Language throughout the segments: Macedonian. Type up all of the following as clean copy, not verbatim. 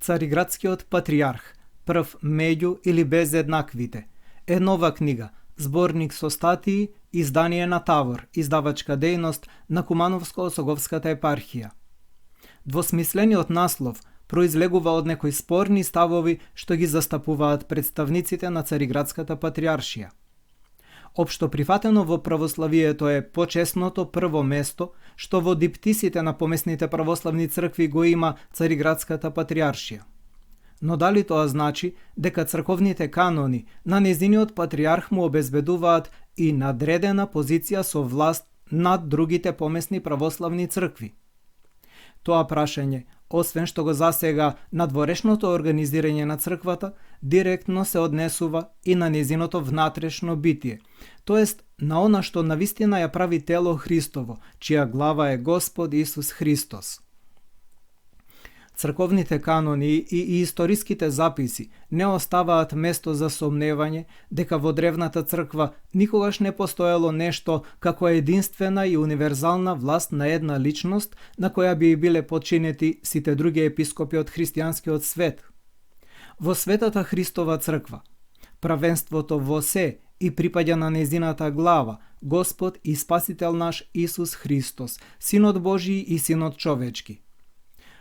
Цариградскиот патриарх, прв меѓу или без еднаквите, е нова книга, зборник со статии, издание на Тавор, издавачка дејност на Кумановско-Осоговската епархија. Двосмислениот наслов произлегува од некои спорни ставови што ги застапуваат представниците на Цариградската патриаршија. Општо прифатено во православието е почесното прво место што во диптисите на помесните православни цркви го има Цариградската патриаршија. Но дали тоа значи дека црковните канони на нејзиниот патриарх му обезбедуваат и надредена позиција со власт над другите помесни православни цркви? Тоа прашање, освен што го засега надворешното организирање на црквата, директно се однесува и на нејзиното внатрешно битие, тоест на она што навистина ја прави тело Христово, чија глава е Господ Исус Христос. Црковните канони и историските записи не оставаат место за сомневање дека во древната црква никогаш не постоело нешто како единствена и универзална власт на една личност на која би биле подчинети сите други епископи од христијанскиот свет. Во Светата Христова црква, правенството во се и припаѓа на нејзината глава, Господ и Спасител наш Исус Христос, Синот Божи и Синот човечки.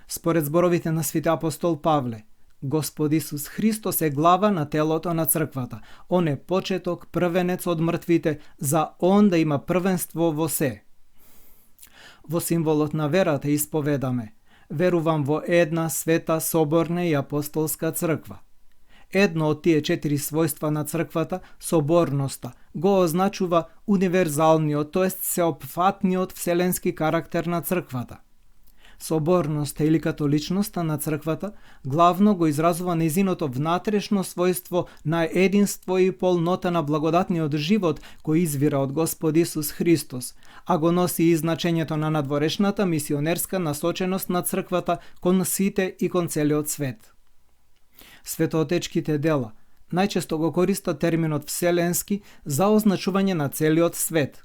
Според зборовите на Свети апостол Павле, Господ Исус Христос е глава на телото на црквата. Он е почеток, првенец од мртвите, за Он да има првенство во се. Во символот на верата исповедаме: верувам во една света, соборна и апостолска црква. Едно од тие 4 својства на црквата, соборноста, го означува универзалниот, тоест сеопфатниот вселенски карактер на црквата. Соборноста или католичноста на црквата главно го изразува нејзиното внатрешно својство на единство и полнота на благодатниот живот кој извира од Господ Исус Христос, а го носи и значењето на надворешната мисионерска насоченост на црквата кон сите и кон целиот свет. Светоотечките дела најчесто го користат терминот вселенски за означување на целиот свет.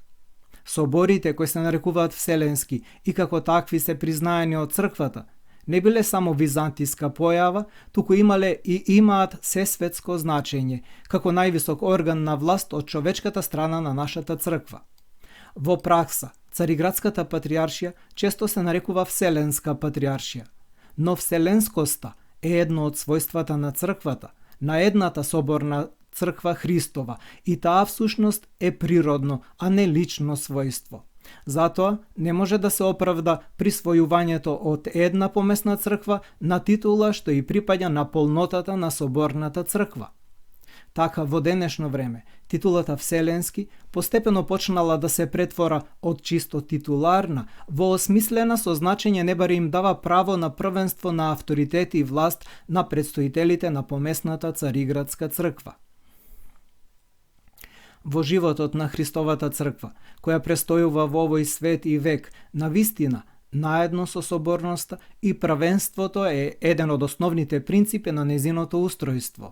Соборите кои се нарекуваат вселенски и како такви се признаени од црквата, не биле само византиска појава, туку имале и имаат сесветско значење, како највисок орган на власт од човечката страна на нашата црква. Во пракса, Цариградската патриаршија често се нарекува Вселенска патриаршија, но вселенскоста е едно од својствата на црквата, на едната соборна црква Христова, и таа всушност е природно, а не лично својство. Затоа не може да се оправда присвојувањето од една помесна црква на титула што и припаѓа на полнотата на соборната црква. Така во денешно време титулата Вселенски постепено почнала да се претвора од чисто титуларна во осмислена со значење не бари им дава право на првенство на авторитет и власт на предстоителите на помесната Цариградска црква. Во животот на Христовата црква, која престојува во овој свет и век, на вистина, наедно со соборноста и правенството е еден од основните принципи на незиното устројство.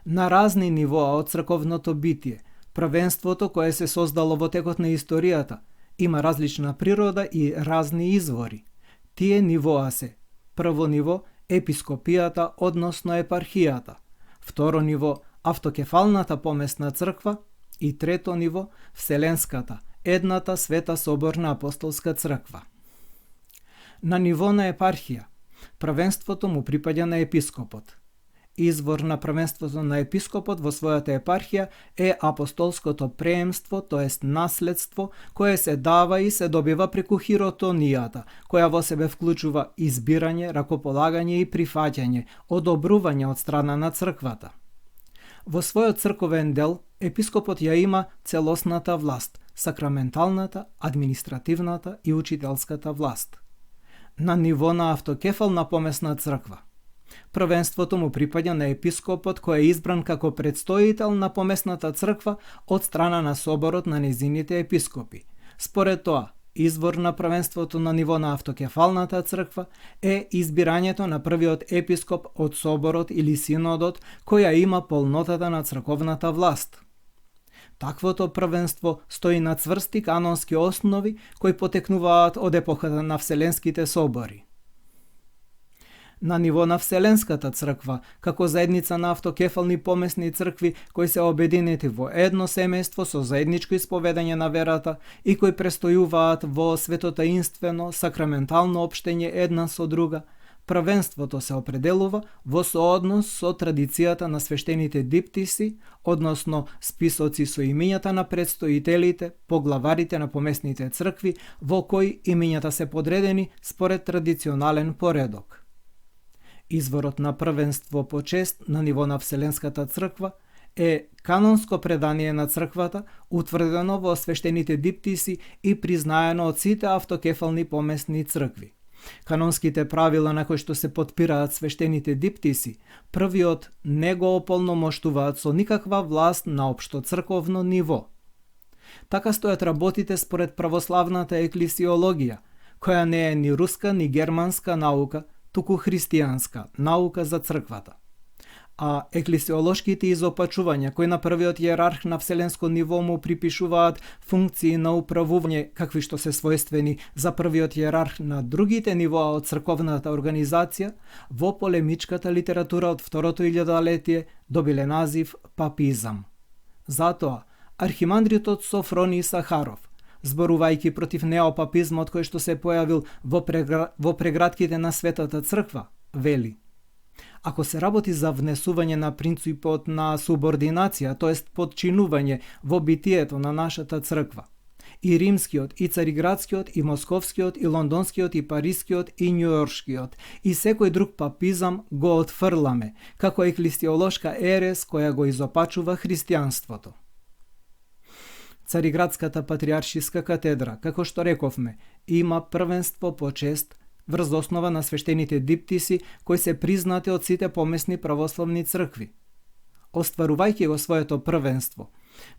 На разни нивоа од црковното битие, правенството кое се создало во текот на историјата, има различна природа и разни извори. Тие нивоа се: прво ниво епископијата, односно епархијата; второ ниво автокефалната помесна црква; и трето ниво Вселенската, едната света соборна апостолска црква. На ниво на епархија, правенството му припаѓа на епископот. Извор на правенството на епископот во својата епархија е апостолското преемство, тоест наследство, кое се дава и се добива преку хиротонијата, која во себе вклучува избирање, ракополагање и прифаќање, одобрување од страна на црквата. Во својот црковен дел, епископот ја има целосната власт, сакраменталната, административната и учителската власт. На ниво на автокефална помесна црква, првенството му припаѓа на епископот кој е избран како предстоител на помесната црква од страна на соборот на незините епископи. Според тоа, извор на правенството на ниво на автокефалната црква е избирањето на првиот епископ од соборот или синодот која има полнотата на црковната власт. Таквото првенство стои на цврсти канонски основи кои потекнуваат од епохата на Вселенските собори. на ниво на Вселенската црква, како заедница на автокефални помесни цркви кои се обединети во едно семејство со заедничко исповедање на верата и кои престојуваат во светотаинствено, сакраментално општење една со друга. Првенството се определува во сооднос со традицијата на свештените диптиси, односно списоци со имињата на предстоителите, поглаварите на помесните цркви, во кои имињата се подредени според традиционален поредок. Изворот на првенство по чест на ниво на Вселенската црква е канонско предание на црквата, утврдено во свештените диптиси и признаено од сите автокефални помесни цркви. Канонските правила на кои што се потпираат свештените диптиси, првиот не го ополномоштуваат со никаква власт на општо црковно ниво. Така стојат работите според православната еклесиологија, која не е ни руска ни германска наука, туку христијанска наука за црквата. А еклесиолошките изопачувања кои на првиот иерарх на вселенско ниво му припишуваат функции на управување какви што се својствени за првиот иерарх на другите нивоа од црковната организација, во полемичката литература од второто илјадолетие добиле назив папизам. Затоа архимандритот Софроний Сахаров, зборувајќи против неопапизмот кој што се појавил во прегратките на Светата црква, вели: ако се работи за внесување на принципот на субординација, тоест подчинување во битието на нашата црква, и римскиот, и цариградскиот, и московскиот, и лондонскиот, и парискиот, и њујоршкиот, и секој друг папизам го отфрламе, како еклесиолошка ерес која го изопачува христијанството. Цариградската патриаршиска катедра, како што рековме, има првенство по чест врз основа на свештените диптиси кои се признати од сите помесни православни цркви. Остварувајќи го своето првенство,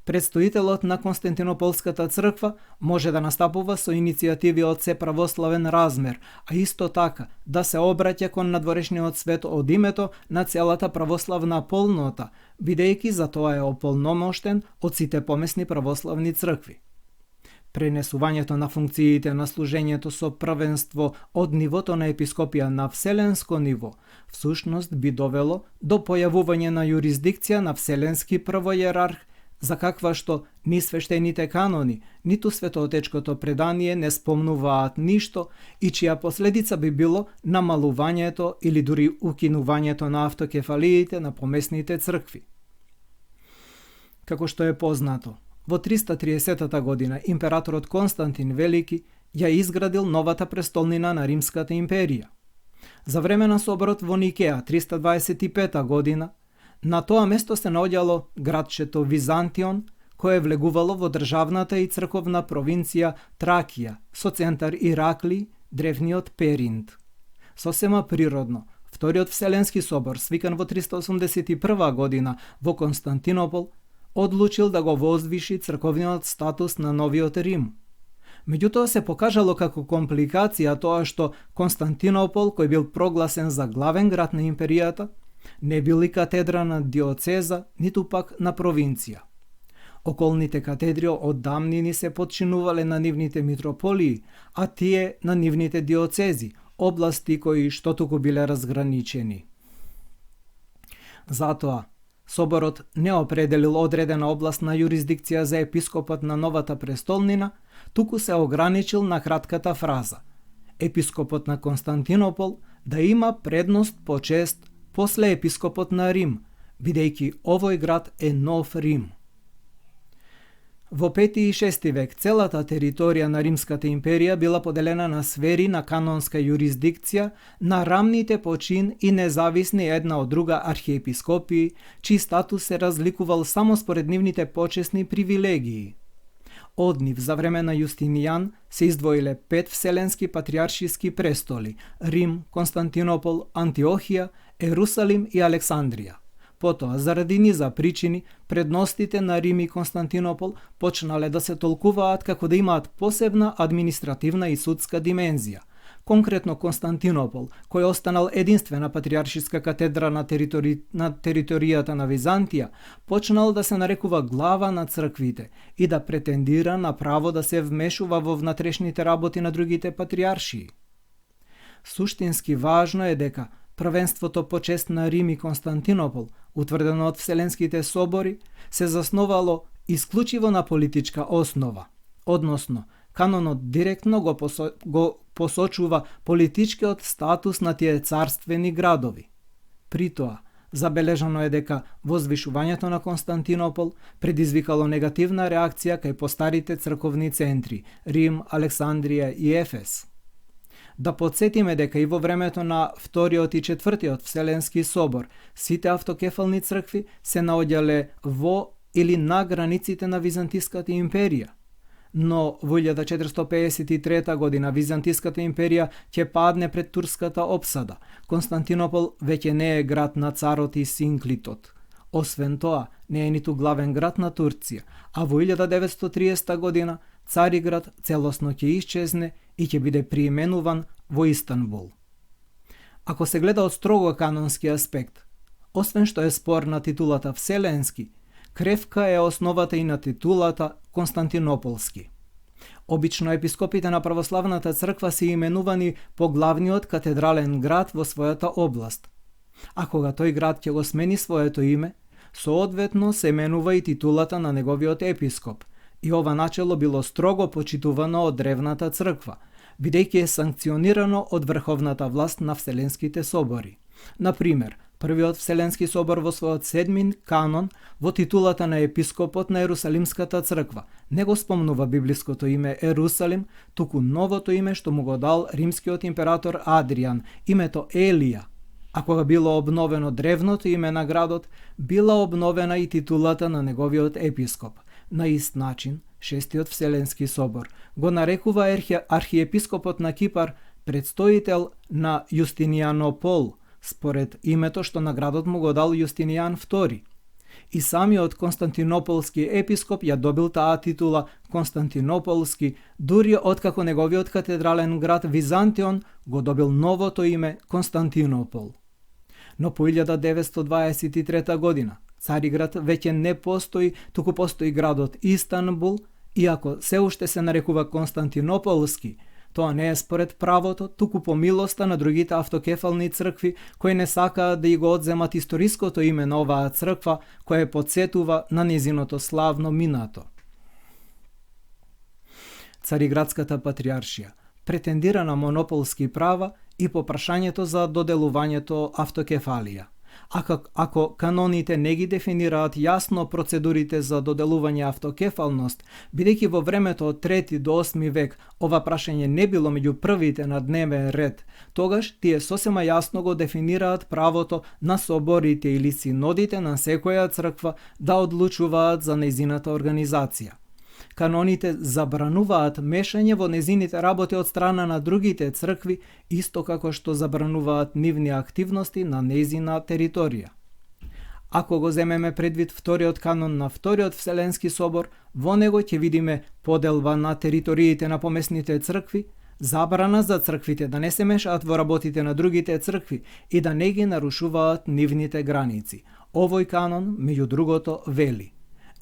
предстоителот на Константинополската црква може да настапува со иницијативи од се православен размер, а исто така да се обраќа кон надворешниот свет од името на целата православна полнота, бидејќи за тоа е ополномоштен од сите помесни православни цркви. Пренесувањето на функциите на служењето со првенство од нивото на епископија на вселенско ниво всушност би довело до појавување на јурисдикција на вселенски првојерарх, за каква што ни свештените канони, ниту светоотечкото предание не спомнуваат ништо и чија последица би било намалувањето или дури укинувањето на автокефалиите на помесните цркви. Како што е познато, во 330 година императорот Константин Велики ја изградил новата престолнина на Римската империја. За време на соборот во Никеа 325 година, на тоа место се наоѓало градчето Византион, кое влегувало во државната и црковна провинција Тракија, со центар Иракли, древниот Перинт. Сосема природно, вториот Вселенски собор, свикан во 381 година во Константинопол, одлучил да го возвиши црковниот статус на новиот Рим. Меѓутоа се покажало како компликација тоа што Константинопол, кој бил прогласен за главен град на империјата, не били катедра на диоцеза, ниту пак на провинција. Околните катедри од давнини се подчинувале на нивните митрополии, а тие на нивните диоцези, области кои што туку биле разграничени. Затоа, соборот не определил одредена област на јурисдикција за епископот на новата престолнина, туку се ограничил на кратката фраза: епископот на Константинопол да има предност по чест после епископот на Рим, бидејќи овој град е нов Рим. Во 5 и 6 век целата територија на Римската империја била поделена на сфери на канонска јурисдикција на рамните по чин и независни една од друга архиепископии, чиј статус се разликувал само според нивните почесни привилегии. Од нив за време на Јустинијан се издвоиле 5 вселенски патриаршиски престоли: Рим, Константинопол, Антиохија, Ерусалим и Александрија. Потоа, заради низа причини, предностите на Рим и Константинопол почнале да се толкуваат како да имаат посебна административна и судска димензија. Конкретно Константинопол, кој останал единствена патриаршиска катедра на територијата на Византија, почнал да се нарекува глава на црквите и да претендира на право да се вмешува во внатрешните работи на другите патриаршии. Суштински важно е дека Првенството по чест на Рим и Константинопол, утврдено од Вселенските собори, се засновало исклучиво на политичка основа, односно, канонот директно го посочува политичкиот статус на тие царствени градови. При тоа, забележано е дека возвишувањето на Константинопол предизвикало негативна реакција кај постарите црковни центри Рим, Александрија и Ефес. Да подсетиме дека и во времето на Вториот и Четвртиот Вселенски собор, сите автокефални цркви се наоѓале во или на границите на Византиската империја. Но во 1453 година Византиската империја ќе падне пред турската опсада. Константинопол веќе не е град на царот и Синклитот. Освен тоа, не е ниту главен град на Турција, а во 1930 година Цариград целосно ќе исчезне и ќе биде приименуван во Истанбул. Ако се гледа од строго канонски аспект, освен што е спор на титулата Вселенски, кревка е основата и на титулата Константинополски. Обично епископите на православната црква се именувани по главниот катедрален град во својата област. А кога тој град ќе го смени своето име, соодветно се менува и титулата на неговиот епископ, и ова начело било строго почитувано од древната црква, бидејќи е санкционирано од врховната власт на Вселенските собори. Например, првиот Вселенски собор во својот 7 канон во титулата на епископот на Ерусалимската црква не го спомнува библиското име Ерусалим, туку новото име што му го дал римскиот император Адриан, името Елија. А кога било обновено древното име на градот, била обновена и титулата на неговиот епископ. На ист начин, Шестиот Вселенски собор го нарекува архиепископот на Кипар предстоител на Јустинијанопол, според името што на градот му го дал Јустинијан II. И самиот Константинополски епископ ја добил таа титула Константинополски, дури откако неговиот катедрален град Византион го добил новото име Константинопол. Но по 1923 година Цариград веќе не постои, туку постои градот Истанбул, иако се уште се нарекува Константинополски. Тоа не е според правото, туку по милоста на другите автокефални цркви, кои не сакаат да ја го одземат историското име на оваа црква, која потсетува на незиното славно минато. Цариградската патриаршија претендира на монополски права и по прашањето за доделувањето автокефалија. Ако каноните не ги дефинираат јасно процедурите за доделување автокефалност, бидејќи во времето од 3 до 8 век ова прашање не било меѓу првите на дневен ред, тогаш тие сосема јасно го дефинираат правото на соборите или синодите на секоја црква да одлучуваат за нејзината организација. Каноните забрануваат мешање во незините работи од страна на другите цркви, исто како што забрануваат нивни активности на незина територија. Ако го земеме предвид вториот канон на Вториот Вселенски собор, во него ќе видиме поделба на териториите на помесните цркви, забрана за црквите да не се мешаат во работите на другите цркви и да не ги нарушуваат нивните граници. Овој канон, меѓу другото, вели: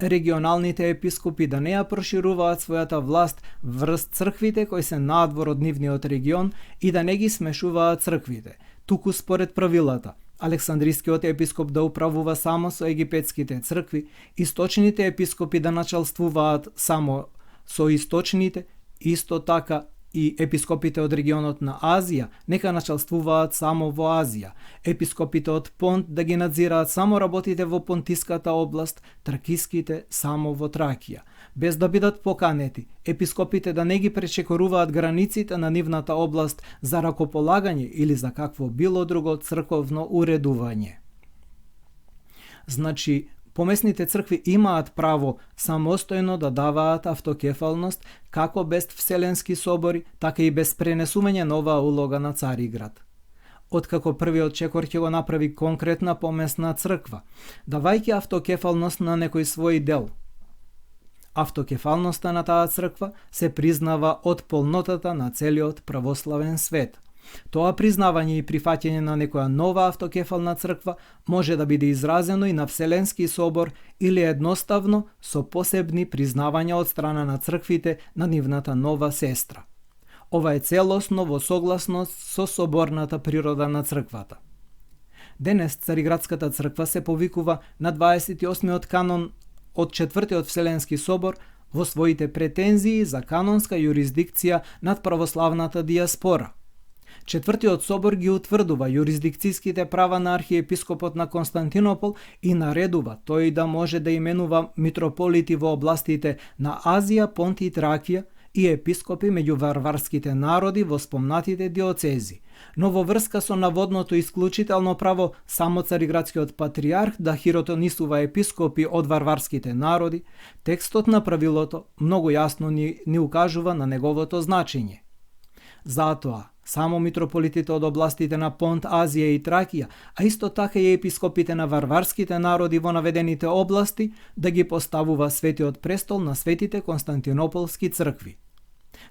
регионалните епископи да не ја прошируваат својата власт врз црквите кои се надвор од нивниот регион и да не ги смешуваат црквите, туку според правилата. Александрискиот епископ да управува само со египетските цркви, источните епископи да началствуваат само со источните, исто така и епископите од регионот на Азија нека началствуваат само во Азија, епископите од Понт да ги надзираат само работите во Понтиската област, тракиските само во Тракија, без да бидат поканети, епископите да не ги пречекоруваат границите на нивната област за ракополагање или за какво било друго црковно уредување. Значи, помесните цркви имаат право самостојно да даваат автокефалност како без Вселенски собори, така и без пренесување на оваа улога на Цариград. Откако првиот чекор ќе го направи конкретна помесна црква, давајќи автокефалност на некој свој дел. Автокефалноста на таа црква се признава од полнотата на целиот православен свет. Тоа признавање и прифаќање на некоја нова автокефална црква може да биде изразено и на Вселенски собор или едноставно со посебни признавања од страна на црквите на нивната нова сестра. Ова е целосно во согласност со соборната природа на црквата. Денес Цариградската црква се повикува на 28-миот канон од 4-тиот Вселенски собор во своите претензии за канонска юрисдикција над православната диаспора. 4-тиот собор ги утврдува юрисдикцијските права на архиепископот на Константинопол и наредува тој да може да именува митрополити во областите на Азија, Понт и Тракија и епископи меѓу варварските народи во спомнатите диоцези. Но во врска со наводното исклучително право само Цариградскиот патриарх да хиротонисува епископи од варварските народи, текстот на правилото многу јасно ни укажува на неговото значење. Затоа, само митрополитите од областите на Понт, Азија и Тракија, а исто така и епископите на варварските народи во наведените области, да ги поставува Светиот престол на светите Константинополски цркви.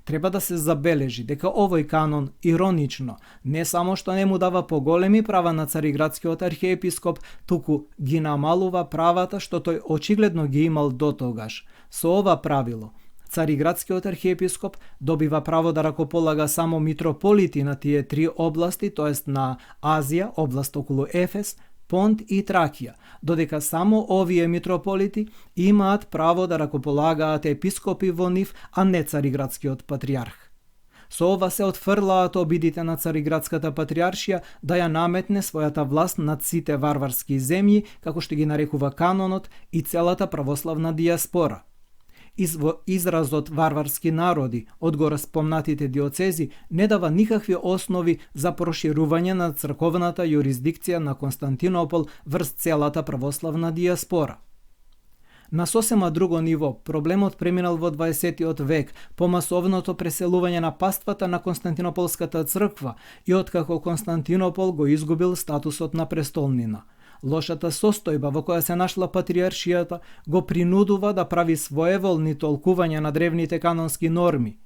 Треба да се забележи дека овој канон, иронично, не само што не му дава поголеми права на Цариградскиот архиепископ, туку ги намалува правата што тој очигледно ги имал дотогаш. Со ова правило, Цариградскиот архиепископ добива право да ракополага само митрополити на тие три области, тоест на Азија, област околу Ефес, Понт и Тракија, додека само овие митрополити имаат право да ракополагаат епископи во нив, а не Цариградскиот патриарх. Со ова се отфрлаат обидите на Цариградската патриаршија да ја наметне својата власт над сите варварски земји, како што ги нарекува канонот, и целата православна диаспора. Изразот варварски народи од горе спомнатите диоцези не дава никакви основи за проширување на црковната юрисдикција на Константинопол врз целата православна диаспора. На сосема друго ниво, проблемот преминал во 20-тиот век по масовното преселување на паствата на Константинополската црква и откако Константинопол го изгубил статусот на престолнина. Лошата состојба во која се нашла патриаршијата го принудува да прави своеволни толкувања на древните канонски норми.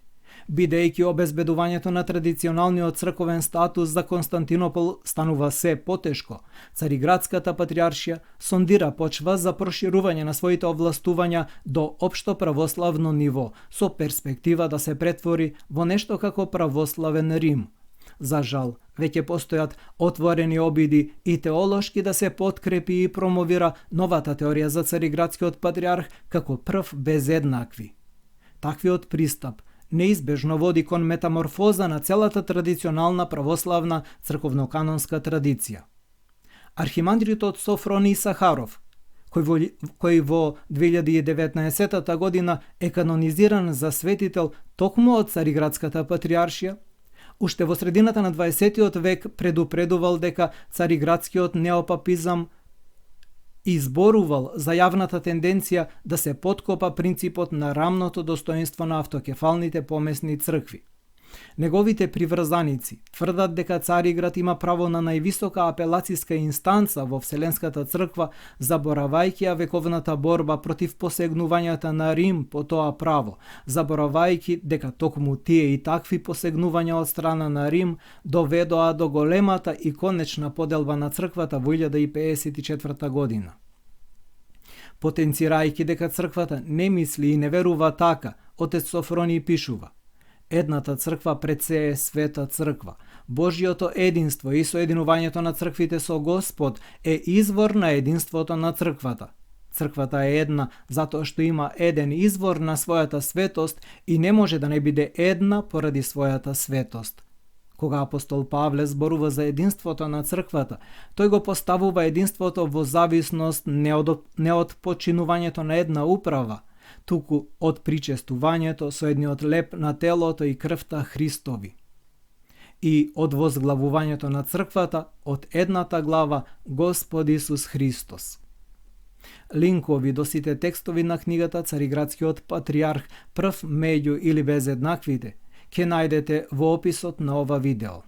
Бидејќи обезбедувањето на традиционалниот црковен статус за Константинопол станува се потешко, Цариградската патриаршија сондира почва за проширување на своите овластувања до општо православно ниво, со перспектива да се претвори во нешто како православен Рим. За жал, веќе постојат отворени обиди и теолошки да се подкрепи и промовира новата теорија за Цариградскиот патриарх како прв без еднакви. Таквиот пристап неизбежно води кон метаморфоза на целата традиционална православна црковно-канонска традиција. Архимандритот Софроний Сахаров, кој во 2019 година е канонизиран за светител токму од Цариградската патриаршија, уште во средината на 20-тиот век предупредувал дека цариградскиот неопапизам изборувал за јавната тенденција да се поткопа принципот на рамното достоинство на автокефалните помесни цркви. Неговите приврзаници тврдат дека Цариград има право на највисока апелацијска инстанца во Вселенската црква, заборавајќи ја вековната борба против посегнувањата на Рим по тоа право, заборавајќи дека токму тие и такви посегнувања од страна на Рим доведоа до големата и конечна поделба на црквата во 1054 година. Потенцирајќи дека црквата не мисли и не верува така, отец Софроний пишува: Едната црква пред се е света црква. Божјото единство и соединувањето на црквите со Господ е извор на единството на црквата. Црквата е една затоа што има еден извор на својата светост и не може да не биде една поради својата светост. Кога апостол Павле зборува за единството на црквата, тој го поставува единството во зависност не од починувањето на една управа, туку од причестувањето со едниот леп на телото и крвта Христови. И од возглавувањето на црквата од едната глава Господ Исус Христос. Линкови до сите текстови на книгата Цариградскиот патриарх, прв меѓу или без еднаквите, ќе најдете во описот на ова видео.